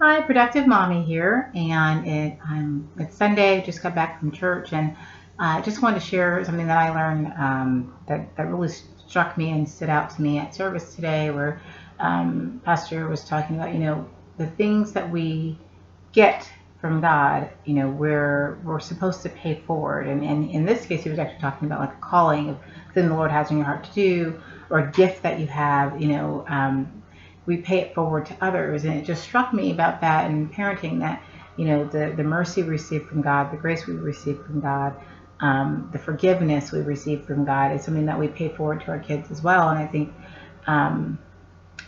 Hi, Productive Mommy here, and it's Sunday. Just got back from church, and I just wanted to share something that I learned that really struck me and stood out to me at service today, where Pastor was talking about the things that we get from God, we're supposed to pay forward, and in this case, he was actually talking about like a calling of something the Lord has in your heart to do, or a gift that you have, we pay it forward to others. And it just struck me about that in parenting that, the mercy we receive from God, the grace we receive from God, the forgiveness we receive from God is something that we pay forward to our kids as well. And I think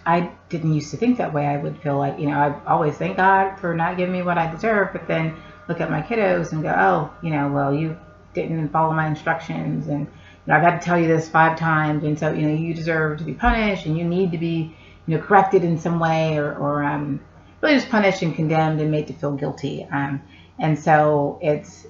I didn't used to think that way. I would feel like, I always thank God for not giving me what I deserve, but then look at my kiddos and go, oh, well, you didn't follow my instructions, and I've had to tell you this 5 times, and so you deserve to be punished, and you need to be corrected in some way, or really just punished and condemned and made to feel guilty. And so it's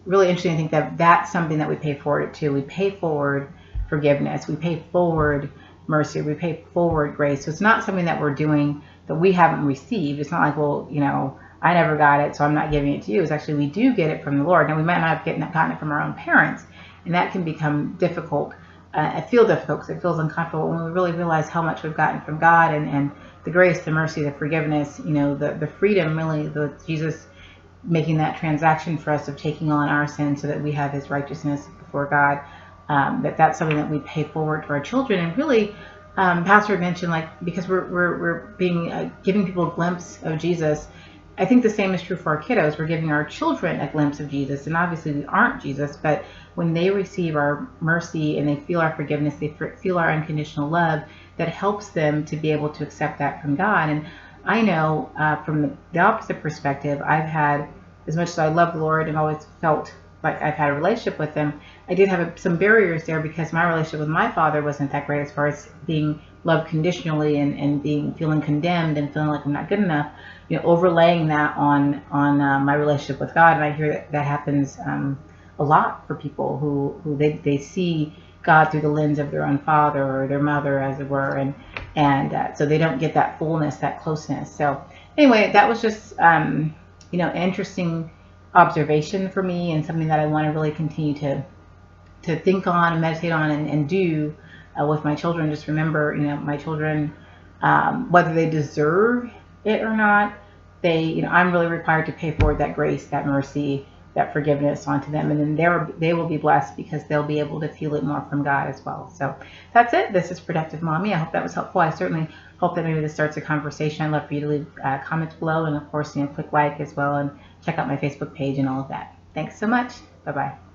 really interesting to think that that's something that we pay forward to. We pay forward forgiveness. We pay forward mercy. We pay forward grace. So it's not something that we're doing that we haven't received. It's not like, well, I never got it, so I'm not giving it to you. It's actually, we do get it from the Lord. Now, we might not have gotten it from our own parents, and that can become difficult. I feel difficult because it feels uncomfortable when we really realize how much we've gotten from God, and the grace, the mercy, the forgiveness, the freedom, really, Jesus making that transaction for us of taking on our sin so that we have his righteousness before God. That's something that we pay forward to our children. And really, Pastor mentioned, like, because we're being giving people a glimpse of Jesus. I think the same is true for our kiddos. We're giving our children a glimpse of Jesus, and obviously we aren't Jesus, but when they receive our mercy and they feel our forgiveness, they feel our unconditional love, that helps them to be able to accept that from God. And I know from the opposite perspective, I've had, as much as I love the Lord and always felt like I've had a relationship with him, I did have some barriers there because my relationship with my father wasn't that great as far as being loved conditionally and feeling condemned and feeling like I'm not good enough, overlaying that on my relationship with God. And I hear that happens a lot for people who they see God through the lens of their own father or their mother, as it were, and so they don't get that fullness, that closeness. So anyway, that was just an interesting observation for me, and something that I want to really continue to think on and meditate on and do with my children. Just remember, my children, whether they deserve it or not, I'm really required to pay forward that grace, that mercy, that forgiveness onto them, and then they will be blessed because they'll be able to feel it more from God as well. So that's it. This is Productive Mommy. I hope that was helpful. I certainly hope that maybe this starts a conversation. I'd love for you to leave comments below, and of course, click like as well, and check out my Facebook page and all of that. Thanks so much. Bye-bye.